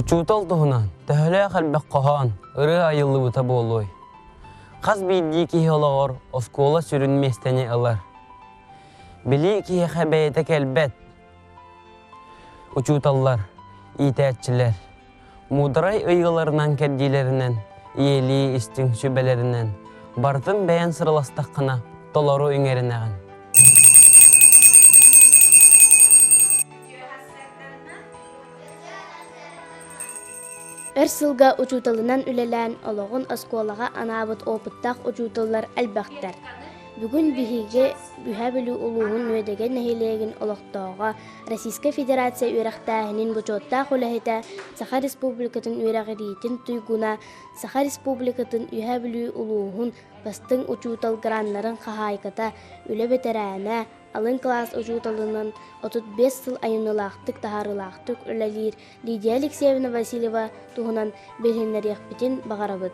Учутал туһунан, төһөлө хәлбәк каһан, ыры айыллы бута болой. Хас бидди ки ологор, оскола сүрүнместене алар. Били ки хәбәйәтә кәлбәт. Учуталлар, итәччиләр, мудрай ыйгыларынан кәддиләреннән, иели истин сүбәләреннән, бартын бәян сырыластак кына толору үңәренәгән. Өр сылга учуталынан үлелән олоғын осколаға анабыт опыттақ учуталлар әлбәқтер. Бүгін бихиге бүһә білу улуғын өйдеген нәхилеген олықтауға Российская Федерация үйрақтағының бұчоттақ үләхеті Саха Республикатын үйрағыретін тұйгуна Саха Республикатын үйә білу улуғын бастың учутал граннарын қағайқыта үлі бетерәне алын класс учуталынан 35 сыл айынылақтық тахарылақтық үләлер Лидия Алексеевна Васильева туғынан белгенлер яқпетін бағарабыд.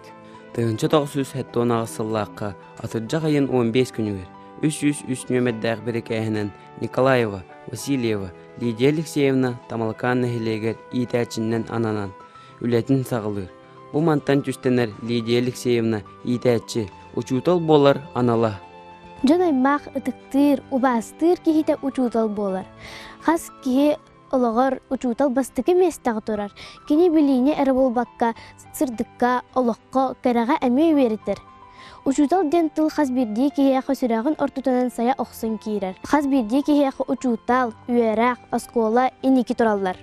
Тыгынчы тоғсыз хәттон ағысыллаққа атырджа қайын 15 күнігер. 303 нөмәддәғ бірекәйінен Николаева, Васильева, Лидия Алексеевна тамалқан нәхилегер итәчіннен ананан. Үләтін сағылыр. Бұл мантан түстенер Лидия Алексеевна итәчі. Учутал болар анала. Жонаймақ ытықтыр, убастыр кихите учутал болар. Хас кихи олығыр учутал бастығы местағы тұрар. Кені біліне әрі болбаққа, сырдыққа, олыққа, кәраға әме өверітір. Учутал ден тыл хас бірдей кихияқы сүрағын ортутанан сая оқсын кейрер. Хас бірдей кихияқы учутал, үйерақ, оскола, енекі тұралар.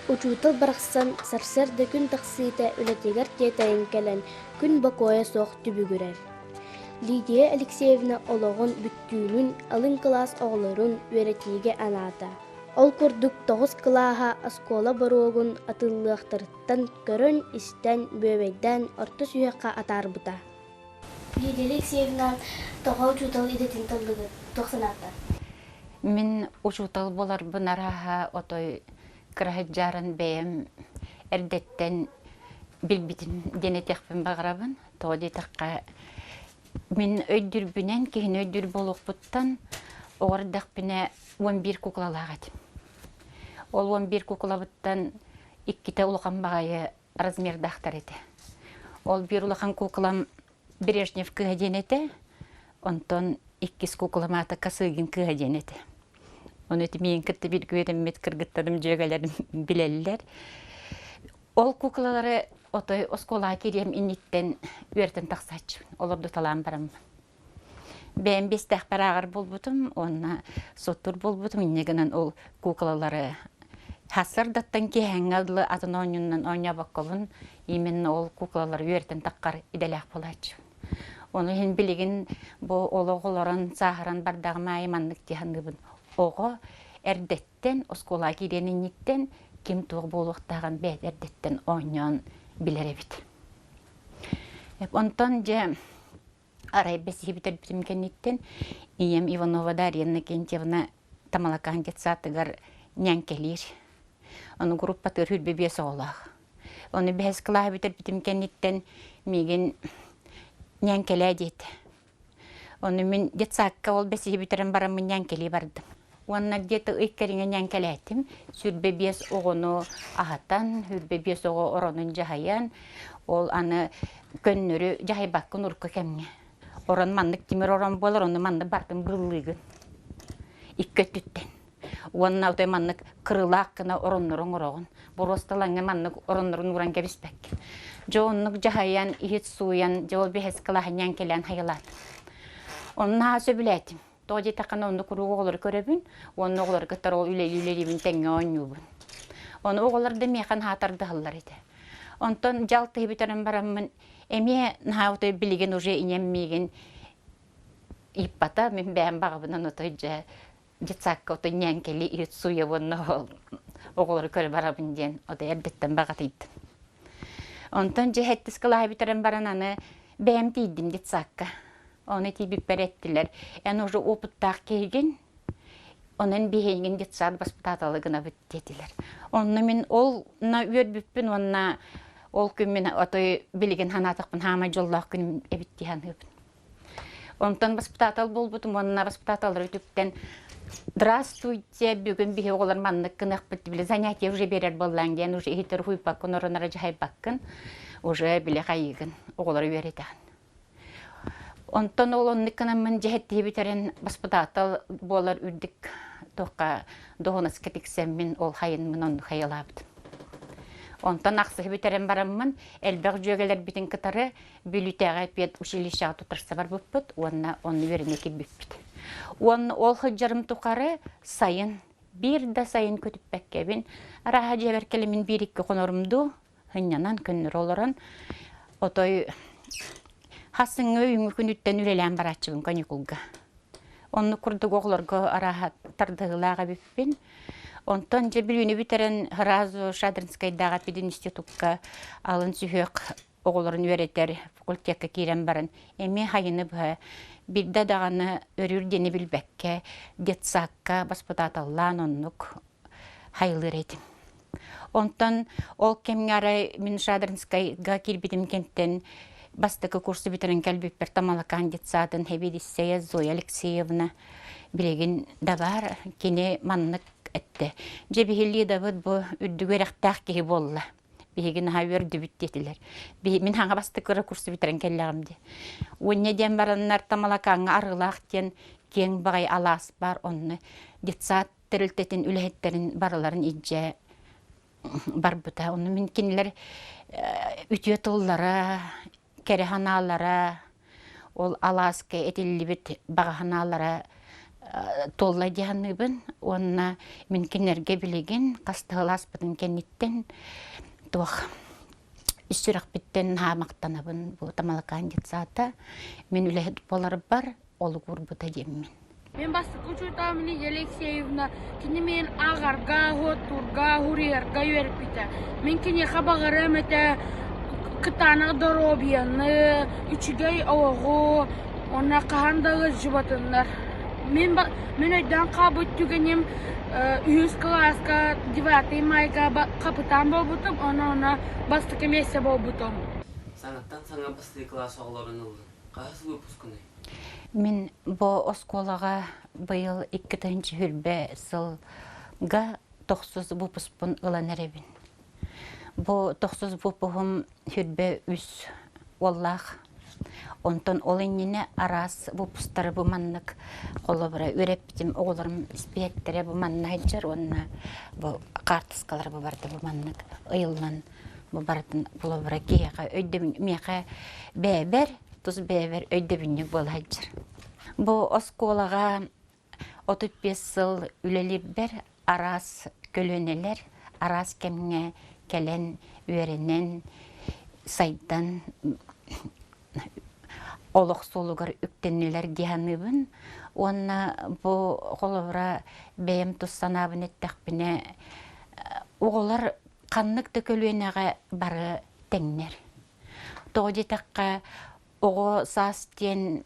Учутал барақсан сарсырды күн тақсыйта үлетегер тетайын кәлін, күн бақоя соқ түбігірер. Лидия Алексеевна олоғын бүттүүнүн алын класс оғларын өретиге аната. Ол курдук 9 клаха оскола баруогун атыллыақтырыттан көрін истен бөбейден орты сүйеққа атарбыта. Лидия Алексеевна тоға учутал идетін тылдығы 90-аттар. Мен учутал болар бұнараға отой кырахыджарын бәйім әрдеттен білбітін денетекпін бағырабын. Тоғды таққа мен өйдүрбүнен кейін өйдүр болуқ бұттан оғырдақ біне 11 куклалағадым. Ол 11 кукла бұттан 2 ұлыған бағайы размердақтар еді. Ол бір ұлыған куклам Брежнев күйаден еді, онтон 2 куклам аты Касыгин күйаден еді. Оны өті мен кітті бір күйедім мет кіргіттадым жөгалерін білелілер. Ол куклалары отой оскола керем инниттен өртен тақсачы. Оларды талан барам. Бәйін 5 тәқпар ағыр бол бұтым, онына соттур бол бұтым. Иннегінен ол куклалары хасырдаттан кейін адылы атын ойынынан ойна баққылын, имен ол куклалары өртен таққар иделәқ болачы. Оны хен білеген бұл олығыларын сағыран бардағыма айманлық дейхандыбын. Оғы әрдеттен оскола керен инниттен кем туғы болуқтаған бәд әрдеттен ойнан білері бит. Онтон же арай бәсігі бітір бітімкенеттен ием Иванова Дарьяна Кентьевна тамалакан кетсатыгар нянкелер. Оны группатыр хүрбе бес оғылақ. Оны бәс қылағы бітір бітімкенеттен меген нянкеле дейді. Оны мен детсаққа ол бәсігі бітірін барамын нянкеле бардым. Онна где-то иккеринге нянкелетим, сүрбе бес оғыны ағаттан, сүрбе бес оғы оронын жағаян, ол аны көннөрі жағай баққын ұрқы кәмне. Орын мандық темір орын болыр, оны манды бартын бұллығын. Икке түттен. Онна өте мандық қырылаққына орынырын ұрығын. Бұрыстылаңы мандық орынырын ұран кәбіспәк. Жоғынлық жағаян, ихет суян, жоғы бәхес қылағы нянкелен хайылады. Онна сөй білетім. Тоғды таққан онды құру оғылар көребін, оны оғылар күттар ол үлелі-үлелебін тәңе ойнуыбын. Оны оғыларды меқан хатарды ғылар еді. Онтон жалты бітірін барамын, әме нағауты білген уже инеммеген иппата, мен бәйін бағыбынан отой жа жетсаққа отой нянкелі үйет суя оны оғылар көрі барабын ден, отой әрдеттен бағатыйды. Онтон жа әттіс қылағы бітірін баран аны бәйім дейдім жетсаққа. Оны тибіп бәреттілер. Ән уже опыттақ келген, оның бейінген детсады баспытаталығына бүттетілер. Оны мен олна өрбіппін, онна ол күн мен отой білген ханатықпын, хама жоллақ күнім әбіттейін өбін. Онтан баспытатал бол бұтым, онына баспытаталыр өтіптен Здравствуйте, бүгін бихе олар маннык кынах бітті занятия уже берер боллан ген, уже хитер хуйпакын, оранара жайпакын, уже біле қайығын олар веретен. Онтон ол онныкынан мен жехетті битерен баспыдатал болар үрдік тоққа доғынас кетіксен мен ол хайын мен онны хайылабыдым. Онтон ақсы битерен барамын, әлбәқ жөгелер бітін кытары бүлітәға пет училищаға тұтырса бар бұппыд, онны веріне кебіппіді. Ол хыджарым тұқары сайын, бір да сайын көтіп бәккебін. Араға жеберкелі мен бір-екі қонорымды, хыннанан күннір оларын. Отой хасын өйіңі күніттен үрелен баратшыбын каникулға. Онны күрдік оғыларға араға тардығылаға біппін. Онтан же білуіні бітерін Хразу Шадринскайдағы педин институтқа алын сүйек оғыларын өретер факультетке керен барын. Әме хайыны бұға. Бидда дағаны өрүрдені білбәкке, детсаққа баспыдаталлан оннук хайлыр едім. Онтан ол кемгары мен Шадринскайға келбедім кенттен бастықы курсы бітерін кәлбіппер тамалакан детсатын Хебедисея Зоя Алексеевна білеген дабар кене маннық әтті. Жебігелі дабыд бұ үрдігер әқтақ кейі болла. Бейген хавер дүбіттетілер. Мен хаңа бастықыры курсы бітерін кәлләғымде. Онне ден бараннар тамалакаңа арғылақтен кен бағай алас бар, онны детсат тірілтетін үләхеттерін барыларын идже бар бұта. Оны мен кенелер үтіет ұллара, кәріханалара, ол аласқа әтелі біт бағаханалара толла дияныбын. Онна мен кенерге білеген қастығылас бұдын кенеттен туақ. Үстірік біттен хамақтанабын бұл тамалакан детсата. Мен үләхет болар бар, олы көрбіта деммен. Мен бастық учетамын Алексеевна, кені мен ағарға, ғоттурға, ғурерға өріп біті. Мен кені қабағырым әті қытаны дұробияны, үчігей оғы, ona kahandağı jıbatınlar. Men öden kabut tügenim 100 klaska 9 mayga kapitan bolbutum, ona bastık emese bolbutum. Sanattan sana bastığı klas oğlarınıldı. Қайсы выпускыны? Мен bu oskolaga быйыл 2-нче хүрбе сылга 900 выпускпын ыланарабин. Bu 900 выпускым хүрбе үс Wallah. Ondan olayını aras выпустары bu manlık kolabora öğrettim oğlarım ispiyettere bu manlaycar onna bu kartıskalar bu barda bu manlık ıyılman bu bardın kolabora giyaga öydüm miyaga beber tuz beber öydebinlik bolhaycar. Bu oskolaga 35 yıl ülelibber aras kölöneler aras kemge kelen öğrenen saydan Олық солығыр үктенілер дияныбын. Онна бұл қолывыра бәйім тұссанабын әттіқпіне оғылар қаннық төкөлуенеға бары тәңнер. Тоғы детаққа оғы сас тен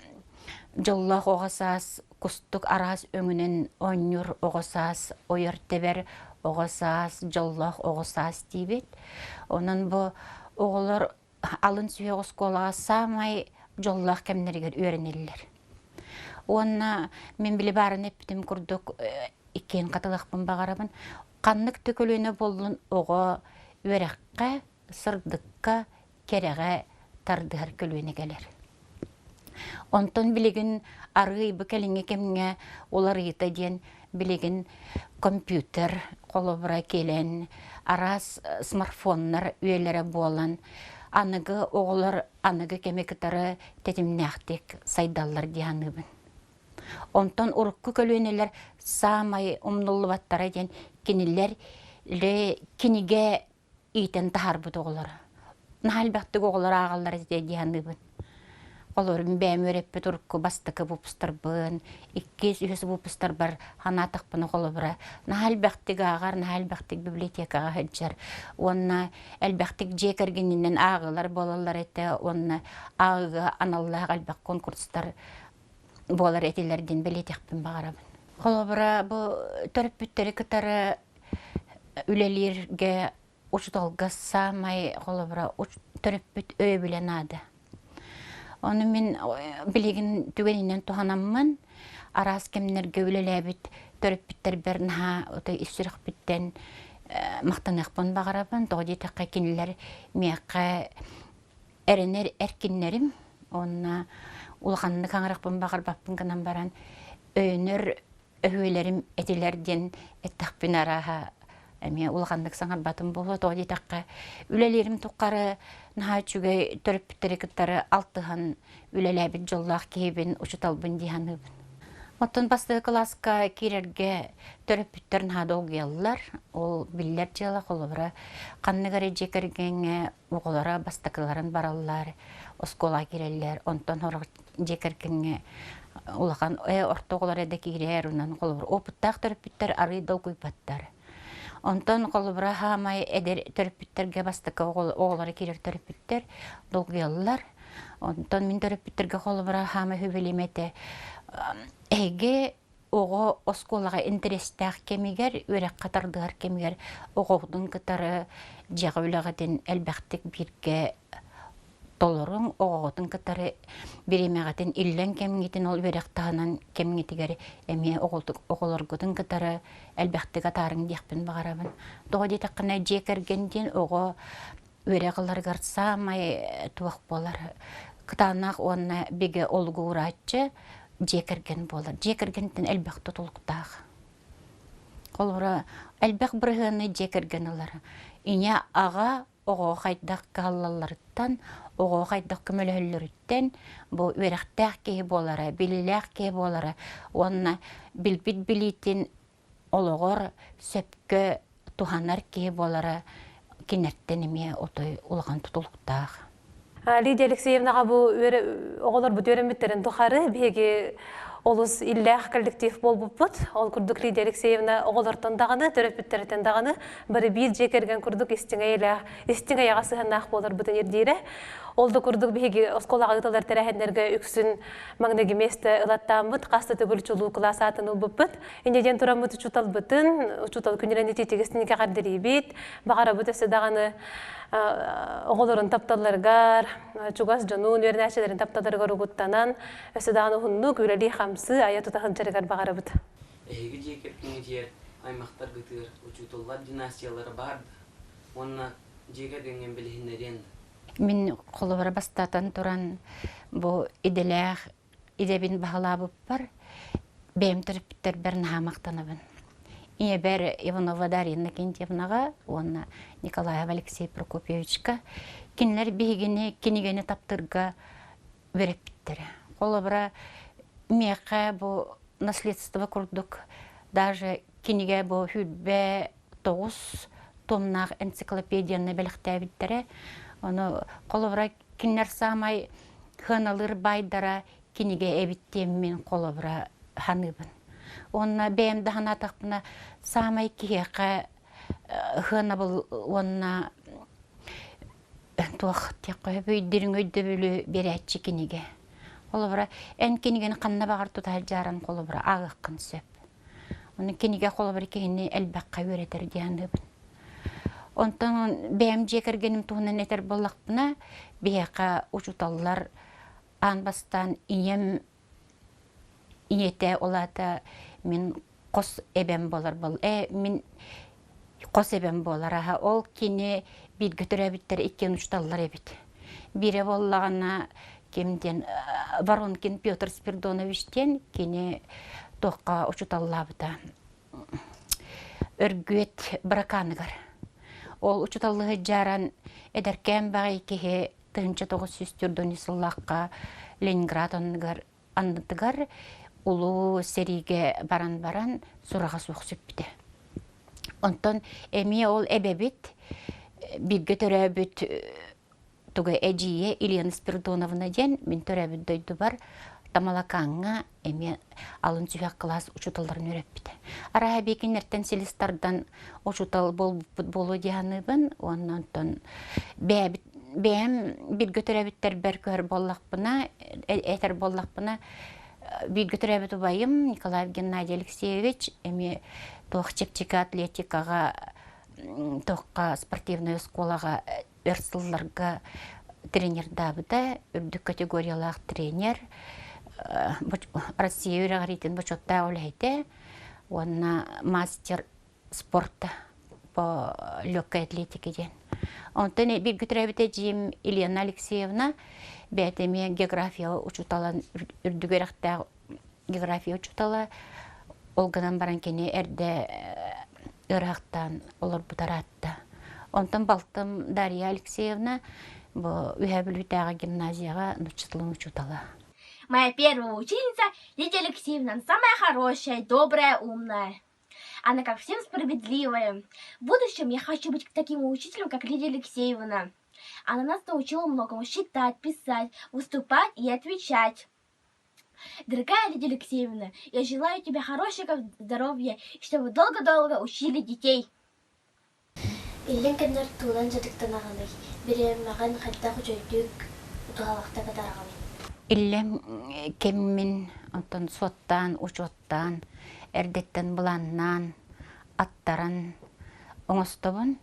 жоллақ оғы сас күстік арас өңінен ойныр оғы сас ойыр тебер оғы сас жоллақ оғы сас дейбет. Онын бұл оғылар алын сүйе осколаға самай жоллах кемнергер öğrenirler. Onna men bile bарын eptim kurduk iken katılıqpın bağarabın. Qanlık tökölüne bollun oğa örekka, sırdıkka, kereğe tardıhar kölüne gelir. Ondan bilegin arıy bu kelinge kemge olar yita diyen bilegin kompüter kolobra kelen, aras smartfonlar üyelere bolan, anıgı oğullar, anıgı kemektarı tetimnähtik saydallar diyanıbın. Ondan urukku kölüneler samay umnullu battara diyen kiniller kinige iten taharbıdı oğulları. Nahal baktık oğullar ağallar diyanıbın. Олорым бәм өреппе турку бастыкы бупустарбын, 200 бупустар бар ханатықпыны қолыбыра. Нахал бәқтік ағар, нахал бәқтік библиотекаға хәджар. Онна әлбәқтік жекергенінен ағылар болалар әті, онна ағыға аналлағы әлбәқ конкурстар болар әтелерден библиотекпін бағарабын. Қолыбыра бұл төріппіттері кітары үлелерге ұшыталға самай қолыбыра төріппіт өй білен ады. Onu men bilegin tügeninden tuhanamman aras kemnerge ülelebit төрөппиттер бернха отой исүрөх биттен мактаныкпын багарабын тоди такка кинилер мияка эренер эркиннерим онна улганны каңыракпын багарбаппын гынан баран өйнөр өһүлерим этилерден эттакпин араха эме улгандык саңар батын боло тоди такка үлелерим туккары наха чүгөй төрөппиттери кыттары алтыхан үлелебит жоллах кебин учуталбын диханыбын. Оттон басты класска кирерге төрөппиттерин хадогияллар, ол биллер жала колобра канныгары жекергенге уголара бастакыларын бараллар, оскола киреллер, онтон хорог жекергенге улахан ортоголар эде кирер унан колобра опуттак төрөппиттер ары долгуйпаттар. Онтон колобра хамай эдер төрөппиттерге бастакы оголары кирер төрөппиттер долгуяллар. Онтон мин төрөппиттерге колобра хамай хүбелемете эге ого осколага интерестах кемигер үрек катардыгар кемигер огодун кытары жагылагатын элбактык бирге толорун огодун кытары биремегатын иллен кемигитин ол үрек таанан кемигитигер эме оголоргудун кытары элбактыга тарын дияппын багарабын тоди таккана жекергенден ого үрекалар гарсамай туак болар кытанак онна биге олгуурачы жекерген болар. Жекергенден әлбәқті толықтағы. Қолыра әлбәқ бірғаны жекерген олар. Ине аға оғы қайдақ қалаларыттан, оғы қайдақ көмөлөлеріттен бұл өріқтәқ кей болары, біліләқ кей болары. Онына білбіт білейтін олығыр сөпкі туханар кей болары кенерттенеме отой олған тұтылықтағы. Лидия Алексеевнаға бұл оғылар бұд өріміттерін тұқары беге олыс илләқ коллектив бол бұппыт. Ол күрдік Лидия Алексеевна оғылартан дағаны, төрөппіттерден дағаны бірі бейд жекерген күрдік істің аяға сығаннақ болар бұтын ердейрі. Олды күрдік беге осколаға ұтылар тәрәхендерге үксін маңнеге месті ұлаттан бұд, қасты түгіл чулу классатын ұл бұппыт. Инеден тұран бұд ұчутал бұтын, ұчутал күнерен ететегістінеге қардыры бейд, бағара бұд өсі дағаны оғылырын тапталарғар, чугас жонуын өрнәшелерін тапталарғар ұғыттанан, өсі дағаны ұхынну көрелі қамсы ая тұтақын жарығар бағара бұд. Эги жекептің жер аймақтар гытыр, учутуллар династиялары барды. Онна жекергенген білігінерен. Мен қолыбара бастатан туран бұл иделәқ, идебін бағалабып бар, бәйім түріппіттер бәрін хамақтанабын. Ие бәрі Иванова Дарьяна Кентьевнаға, онна Николаев Алексей Прокопьевичка, кенілер кенегені таптырға вереппіттері. Қолыбара меқа бұл наследство күрдік, даже кенеге бұл хүлбе 9 томнақ энциклопедияны бәліқтәбіттері, оны қолыбыра кенлер самай хыналыр байдара кенеге әбіттем мен қолыбыра ханыбын. Онна бәйімді ханатақпына самай кеқі хына бұл онна туақ теқі бөйдерін өйді бөлі берәтші кенеге. Қолыбыра ән кенегені қанна бағар тұтал жаран қолыбыра ағыққын сөп. Оны кенеге қолыбыра кені әлбәққа өретер дейаныбын. Онтан бәйім жекергенім туғынан әтер болақпына бейқа ұчуталылар анбастан ием иете олата мен қос әбәм болар бол. Мен қос әбәм болар. Ол кені білгітір әбіттер еккен ұчуталылар әбіт. Бире болағына кемден Воронкин Петр Спирдоновичтен кені тоққа ұчуталылар бұта. Өргөт браканыгар. Ол учуталлығы жаран әдәркән бағай кеге 1900 түрдіні сыллаққа Ленинград аннытыгар улу сериге баран сұраға соқсып біді. Онтан әме ол әбәбет бірге төрәбіт тұғы әжие Ильяна Спирдоновна ден мен төрәбіт дөйді бар тамалакаңа әме алын сүйек класс учуталарын өрәп біді. Араға бекін әрттен селістардан учутал болу дейаныбын, оннан бәйім бір götөрәбіттер бәр көр боллақпына, әтер боллақпына бір götөрәбіт ұбайым Николаев Геннадий Алексеевич әме тоқ чепчекі атлетикаға, тоққа спортивный школаға өрсылларға тренер дабыда, үрдік категориялақ тренер, Россия өрәғаритін бұчотта олайды. онна мастер спорта по легкой атлетике ден. Онтон бир күтірәбіте жиім Елена Алексеевна бәтеме география учуталан үрдігерақтағы география учутала олғынан баран кене әрді ырақтан олар бұтаратты. Онтон балтым Дарья Алексеевна үйәбілітағы гимназияға нұчытлың учутала. Моя первая ученица Лидия Алексеевна, она самая хорошая, добрая, умная. Она ко всем справедливая. В будущем я хочу быть таким учителем, как Лидия Алексеевна. Она нас научила многому: считать, писать, выступать и отвечать. Дорогая Лидия Алексеевна, я желаю тебе хорошего здоровья, и чтобы вы долго-долго учили детей. Илен кеннер тулан жадыктанағаны, береммаған қайта құжойдық ұтуғалақта кадарағаны. Иллем кеммин онтон соттан, учоттан, эрдеттен буланнан, аттаран оңостобун.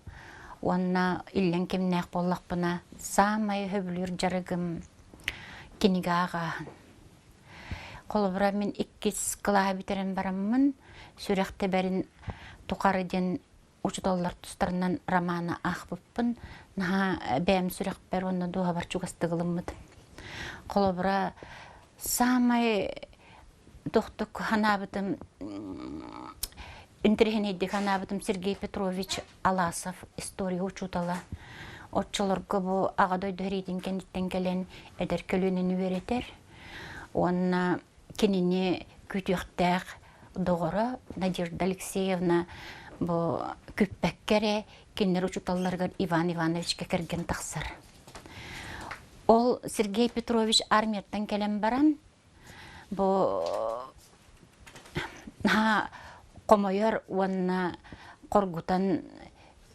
Онна иллен кемнәк боллақпына самай хөбүлүр жарыгым кенигаагаан. Қолыбыра мен 2 клаға битерен бараммын, сүрәқті бәрін туқарыден учуталлар тустарынан романы ақпыппын. Наға бәм сүрәқ бәр онна дуға бар чугастығылыммыды. Қолыбыра самай доқтық ханабытым, интерхенейді ханабытым Сергей Петрович Аласов история учутала. Отчылырғы бұл ағадой дөрейден кәнеттен кәлен әдір көлінін өретер. Онна кеніне күтіқтәқ доғыры Надежда Алексеевна бұл күппәккере кеннер учуталларғар Иван Ивановичке кірген тақсыр. Ол Сергей Петрович армияттан кәлем баран, бұл қомойыр онна қоргутан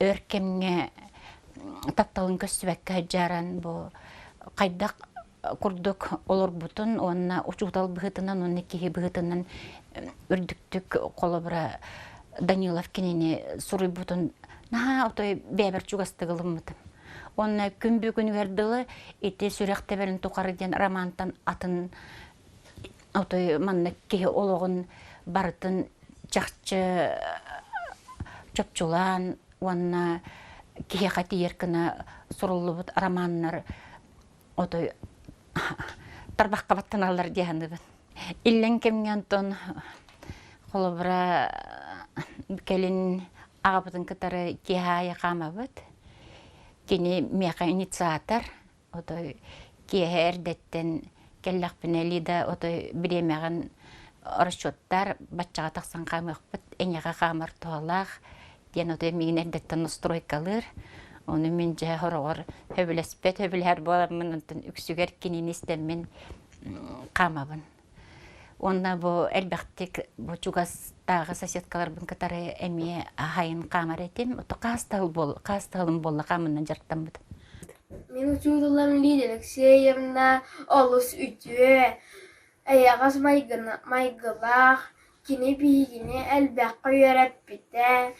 өркемге тапталын көстібәкке жаран, бұл қайдақ курдук олор бутун, онна учутал быхытынан, онна кихи быхытынан үрдіктік қолыбыра Данилов кенене суры бутун. Отой бәбір чугастығылымыды. Онна күнбі күн верділі, еті сүрәқті бәрін туқарыден романтан атын, отой манна кихи олығын барытын чақчы чөпчулан, онна кихи қати еркіна сұрылы бұд романнар, отой тарбаққа баттаналар дейінді бұд. Иллен кемген тон қолыбыра кәлін ағабытын кітары кехая қама бұд. Кені меқа инициатор, отой кеха әрдеттен кәлләқ пінелиді, отой біремеғін расчеттар батчаға тақсан қамық бұд, әнеға қамыр туалақ, ден отой меген әрдеттен устройкалыр. Оны мен жа хорағыр хөбілеспет, хөбілер боламын, үксігер кенен істеммен қамабын. Онна бұл әлбәқтік бұл чугастағы соседкалар бұн кітары әме ағайын қамар етем. Оты қастығылым болы қамынан жарттан бұд. Мен учудылым Лидия Алексеевна, олыс үтіе, аяғыз майғылақ, кені бейгіне әлбәққа үйеріп біті,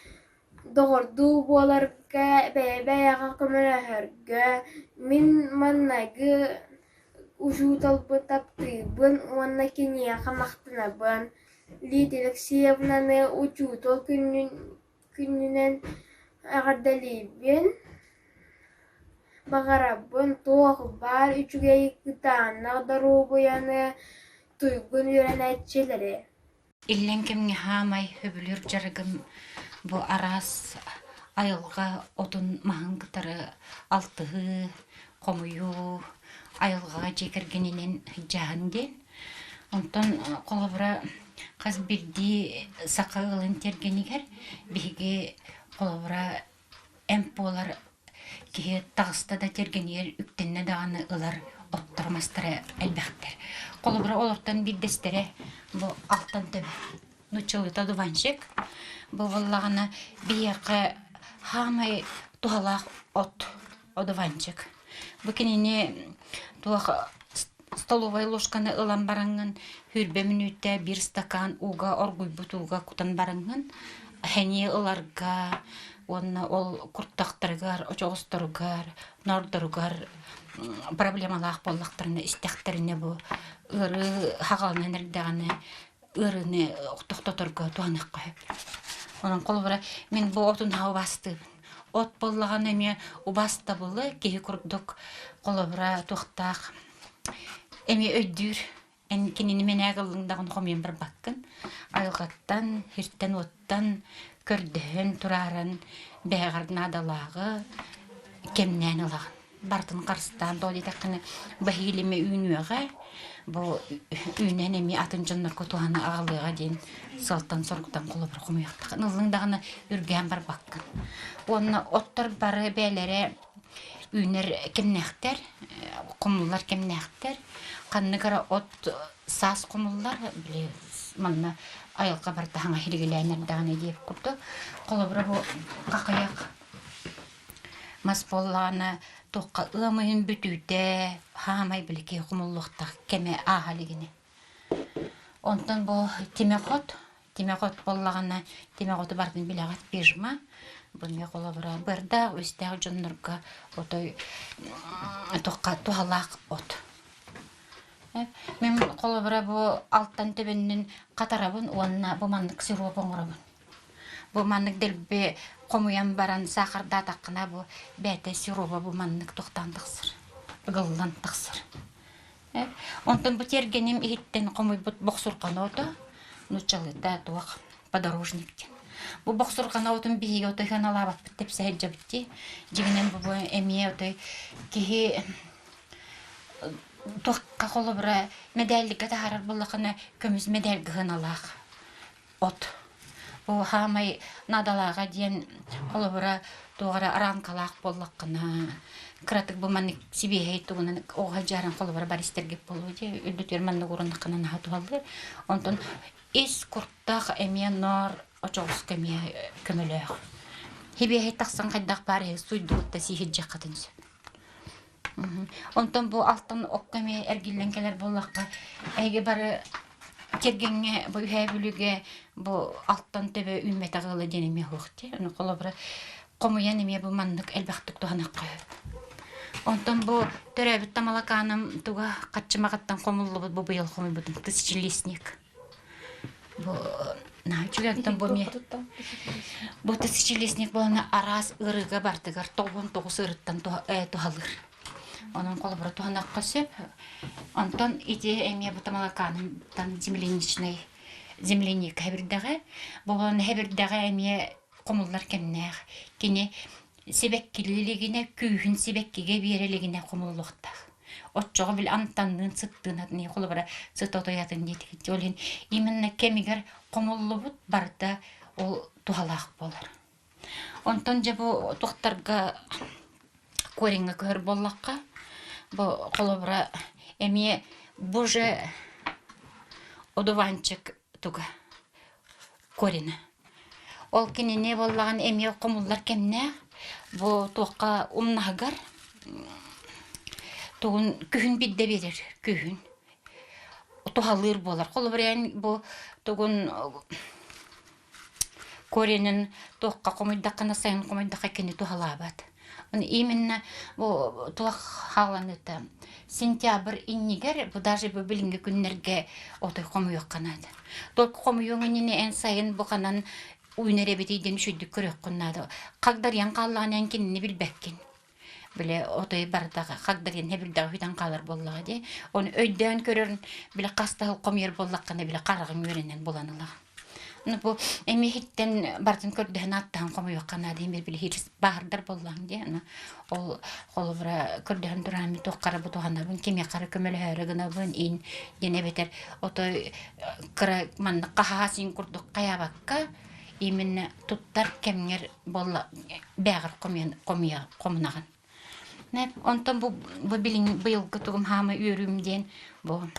доғырду боларға, бәйбәяға көмірі мен маннағы ужутал бы таптыбын, онна кенеяқа мақтынабын. Лидия Алексеевнаны учутал күнінен ағардалейбен. Бағарабын тоғы бар, үчіге екітанна дару бұяны тұйгын өрен әтчелері. Иллен кемге хамай хөбілер жарығым бұл арас айылға отын мағын кітары алтығы, қомыю, айылға жекергенінен жағын ден. Онтан қолабыра қаз бірді сақағылын тергенігер, бігі қолабыра әмполар кеге тағыста да тергенігер үктенне дағаны ұлар оттырмастыры әлбәқтер. Қолабыра олардан бірдестері бұл алтан төбі. Нучылы тадуваншек. Бұл болағына бияқы хамай туғалақ от одуваншек. Бұкеніне туақ столовай ложканы ылан бараңын, хүрбе минутта бір стакан уға оргуй бұтуға кутан бараңын, әне ыларға, онна ол құрттақтырғар, очоғыстырғар, нордырғар, проблемалақ боллақтарына, істектарына бұл ұры хағалынан әрдіғаны ырыны тохтоторго туаныкка. Онан колбара мен бу отун хау басты. От боллаган эме убаста болы кеги курдук колбара тохтак. Эме өйдүр эн кинини мен агылыңдагын комен бир баккын. Айгаттан, хирттен оттан көрдөн турарын бәгәрден адалагы кемнән алаган. Бартын карстан доди такны бахилеме үйнүгә бу үйнән эме атын жоннор котуаны агалыга ден салтан соргудан колы бир кумуяктык. Нылыңдагына үргән бар баккын. Онны оттор бары бәләре үйнер кемнәхтер, кумуллар кемнәхтер. Канны кара от сас кумуллар биле манна айылга барда хаңа хилгеләнер дагы дип курды. Колы бир бу какаяк мас болланы тоққа ымайын бүтүтэ хамай билеке кумуллуктак кеме ахалигини. Онтан бу темехот боллагана темехоты бардын билагат пижма. Бу ме коло бирда үстәг жоннорга отой тоққа тухалак от. Мен коло бу алттан тебеннен катарабын онна бу мандык сиропон орабын. Бу мандык делбе комуян баран сахарда такына бу бәте сиропа бу мандык токтандыксыр. Гыллантыксыр. Онтан бу тергенем иттен комуй бут боксуркан ото, нучалыта туак подорожниктен. Бу боксуркан отун биге ото ханалабап деп сәҗҗә битти. Жигенен бу эмие ото кихи токка колы бир медальликка тахарар буллакына көмүс медаль гыналак. От бу хамай надалага ден колы бир тугара аранкалак боллакына кратык бу маник сибей тугунан ога жаран колы бир баристерге болу же үлдүтөр манны урындыкына хатуалды. Онтон ис курттак эмие нор очогус кемие көмөлөк. Хибей таксан кайдак бары суйдутта сихиджа катынсы. Онтон бу алтын оккаме эргилленкелер боллакка эге бары тергенге бу хэбүлүгө бу алтын төбө үммете гылы денеме хокти. Аны коло бир комуян эме бу мандык элбактык туганакка. Онтон бу төрөбүт тамалаканым туга катчымагаттан комуллу бу быйыл комуй бутун тысячелистник. Бу начугантан бу ме бу тысячелистник болна арас ырыга бартыгар 99 ырыттан тухалыр. Onun колы бир туганакка сөп. Антон иде эме бу тамалаканым тан земляник хабирдагы. Болгон хабирдагы эме комуллар кемнех. Кини себеккилигине күйүн себеккиге берелигине комуллуктак. Отчого бил антандын сыттын не колы бир сытотоятын дитик. Олен именно кемигер комуллубут барда ол тухалак болар. Онтон же бу токтарга коренге көр боллакка бу колобра эми боже одованчык туга корена. Ол кинене боллаган эми комуллар кемне бу токка умнагар тугун күн бидде берер күн. Тухалыр болар. Колобра бу тугун коренин токка комуйдаккана сайын комуйдакка кене тухалабат. Именно бу туак халаныта сентябрь иннигер бу даже бу билинге күннерге отой комуйок канады. Тол комуйоңуне эн сайын бу канан уйнеребетиден шүдүк көрөк куннады. Кагдар ян каллаган кинни билбеккин. Биле отой бардага кагдар ян хебилдага хүтан калар боллага де. Оны өйдөн көрөрүн биле кастал комуйер боллаккана биле карагын өренен боланылар. Бу эми хиттен бартын көрдөн аттан комуй оккана демир били хирис баардар боллаң де. Ол колбра көрдөн турами токкара бу туганабын кеме кара көмөлөрөгүнө бун ин дене бетер отой кыра манна кахасин курдук каябакка именно туттар кемгер болла бягыр комунаган. Неп онтон бу билин быйылгы тугум хама үйрүмден бу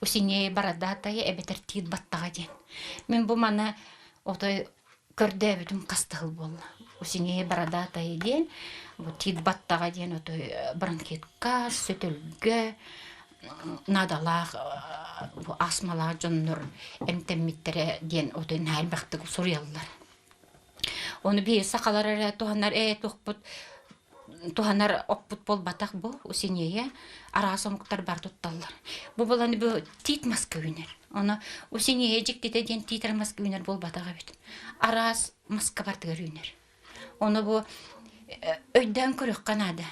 усине барадатая эбетер тит баттага ден. Мен бу мана отой көрдөбүтүм кастыл болла. Усине барадатая ден, бу тит баттага ден отой бронхитка, сөтөлгө, надалак, бу астмалак жоннор эмтеммиттере ден отой найлбактык сурыяллар. Onu bir sakalara tuhanlar tuqput туханар оппут болбатак бу усинее арасомуктар бар тутталлар. Бу боланы бу тит маска үйнер. Оны усинее жиктете ден титер маска үйнер болбатага бит. Арас маска бар тигер үйнер. Оны бу өйдөн көрөк канада.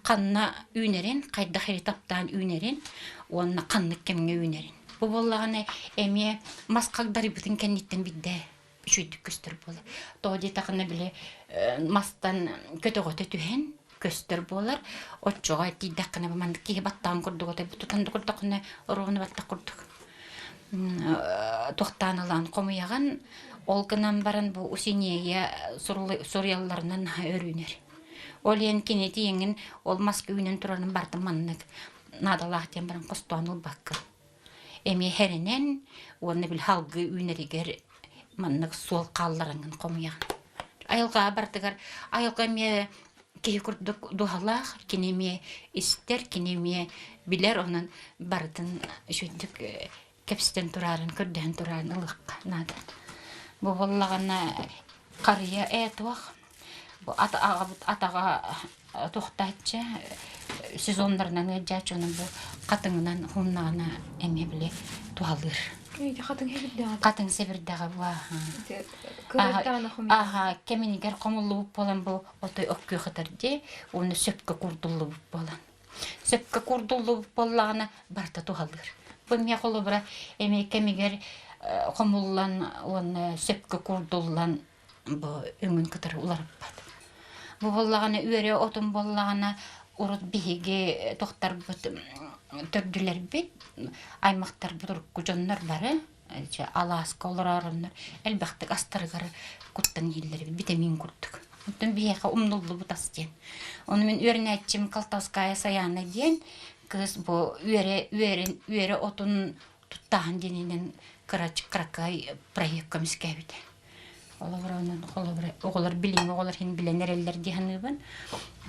Канна үйнерин, кайда хери таптан үйнерин, онна канны кемге үйнерин. Бу боллаганы эме маскалдары бүтүн кенниттен бидде үшүйдүк көстөр болар. Тоди такына биле мастан көтөгөтө түһен көстөр болар. Отчога тидакына мандык ки баттан курдук өтө бутан курдукны оруны баттак курдук. Тохтаналан комуяган олкынан баран бу усинея сурьялларынан өрүнер. Олен кенети еңин ол маска үйнен туранын барды маннык надалахтен баран костаныл бакка. Эми херенен оны бил халгы үйнеригер маннык сол калларыңын комуяган. Айылга бардыгар айылга ме кей курдук духалах кинеме истер кинеме билер онун бардын шүндүк кепстен турарын көрдөн турарын ылыкка нада. Бу боллагана карыя этвах бу атага тохтатчы сезондарынан жачуну бу катыңынан хуннана эме биле туалыр. Катын себирдага бу. Ага, кеминигер комулуу болан бу отой оккүй хатарди, уну сөпкө курдулуу болан. Сөпкө курдулуу боллагана барта туалыр. Бу ме колобра эме кемигер комуллан уну сөпкө курдуллан бу өңүн кытыр уларып. Бу боллагана үйөрө отун боллагана урут биһиги тохтар бут төрдүлер бит аймактар бутурку жоннор бары Аласка олорарыннар элбахтык астарыгар куттан еллери витамин курдук. Оттон биһига умнуллу бутастен. Оны мен үйөрнәтчим Калтавская саяна ден кыз бу үйөрө отун туттаан денинен кракай проект комиссия Оголар билим, оголар хин биленер эллер диханыбын.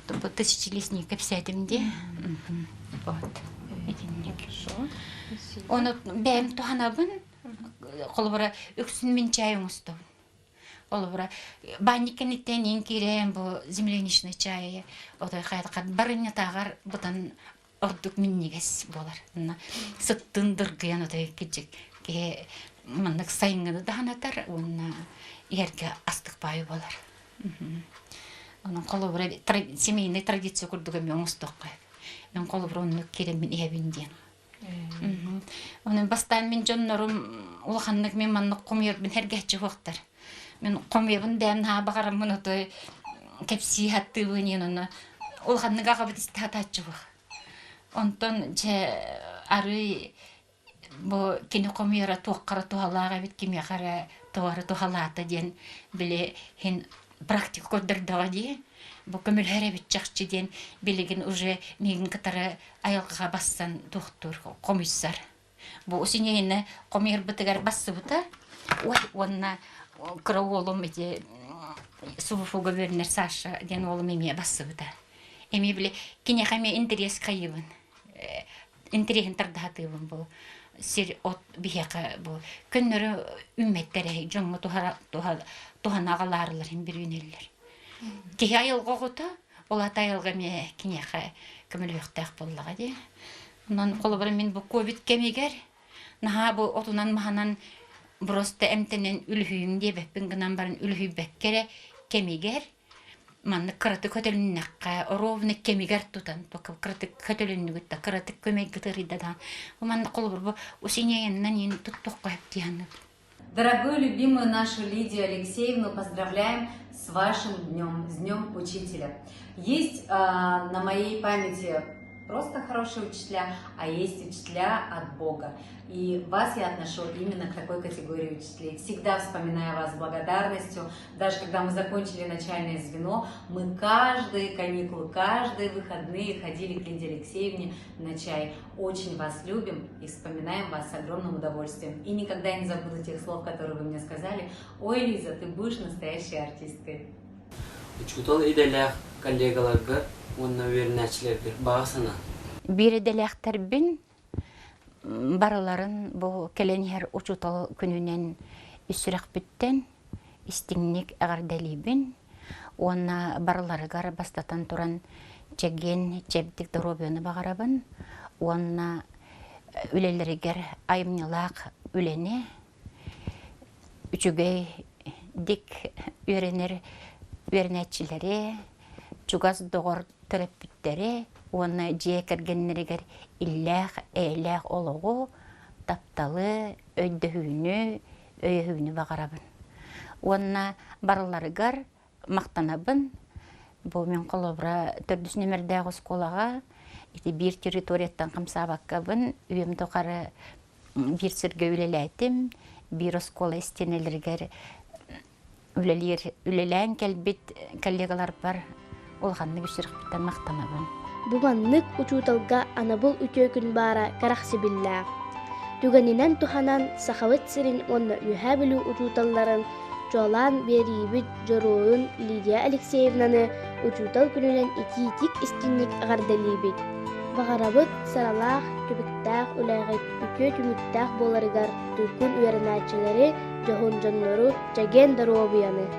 Бу тысячелетний кепсетимде. Вот. Оны бәм туханабын. Колбара өксүн мен чайым усту. Колбара банникенеттен инкирем бу земляничный чай. Отой хайдакат барыня тагар бутан ордук миннигес болар. Сыттындыргыян отой кичик. Ке маннык сайынгыны даханатар, онна ерге астык байы болар. Onun kolubra semeyinde tradisiya kurduk men ustokka. Men kolubra onu keremin ebinden. Onun bastan men jonnorum ulxanlık men manlık qomuyor ben hergehçi vaqtlar. Men qomuyabın däm ha bagaram bunu toy kepsi hattı bunu onu ulxanlık agabıt istahatçı vaq. Ondan je arı bu kini qomuyara toqqara tohalaga bit kimya qara toğarı tohalata den bile hin практик көддөрдөгө ди бу көмүл херебит жакчы ден билигин уже мегин катары аялга бассан доктор комиссар бу усинене комер битигер бассыбыта ой онна кроволум эти суфу губернер Саша ден олум эме бассыбыта эми биле кине хаме интерес кайыбын интересин тардатыбын бу сир от бияка бу көннөрү үмметтери жоңго тухан агаларларын бир үнеллер. Ки айылга гота, ол атайылга ме кинеха көмөлөктак боллага ди. Онан колобар мен бу ковид кемигер, наха бу отунан маханан просто эмтенен үлхүйүм деп беппингнан барын үлхүй беккере кемигер. Манны кыраты көтөлүннакка ровны кемигер тутан, тока кыраты көтөлүннүгүтта кыраты көмөк гытырыдадан. Манны колобар бу усинееннен ин туттук кайып дияны. Дорогую, любимую нашу Лидию Алексеевну поздравляем с вашим днем, с Днем Учителя. Есть на моей памяти просто хорошие учителя, а есть учителя от Бога. И вас я отношу именно к такой категории учителей. Всегда вспоминаю вас с благодарностью. Даже когда мы закончили начальное звено, мы каждые каникулы, каждые выходные ходили к Лидии Алексеевне на чай. Очень вас любим и вспоминаем вас с огромным удовольствием. И никогда не забуду тех слов, которые вы мне сказали. Ой, Лиза, ты будешь настоящей артисткой. Учутал иделях коллегаларга, он, наверное, бағасына. Бире делехтербин барыларын бу келенер учутал күнүнен үсүрөк бүттен истиңник агарделибин Онна барыларыгар бастатан туран чеген чебдик доробияны бағарабын. Онна үлелерігер айымнылақ үлене, үчүгей дик үйренетчилери, чугас доғыр төрөппүттери, онна жие кергеннерігер илләқ, әйләқ олығы, тапталы, өйдіхүйіні бағарабын. Онна барыларыгар мақтанабын. Бұл мен қолыбыра 4 нөмірдәғы сколаға бір территорияттан қымсабаққабын. Үйім тоқары бір сірге үлеләйтім. Бір скола істенелергер үлеләйін кәлбет коллегалар бар. Олғанны күшіріқпіттен мақтанабын. Буманнык учуталга анабыл үтөкүн бара карахсы билләг. Түгәнинен туханан сахавыт сирин онна үйһә билүү учуталларын Жолан берибит жороуын Лидия Алексеевнаны учутал күнінен икитик истинник ағардалибит. Бағарабыт саралақ, түбіктақ, үләғыт, үкө түміктақ боларыгар түккүн үйәрінәтчілері жоғын жоннору жаген даруабияны.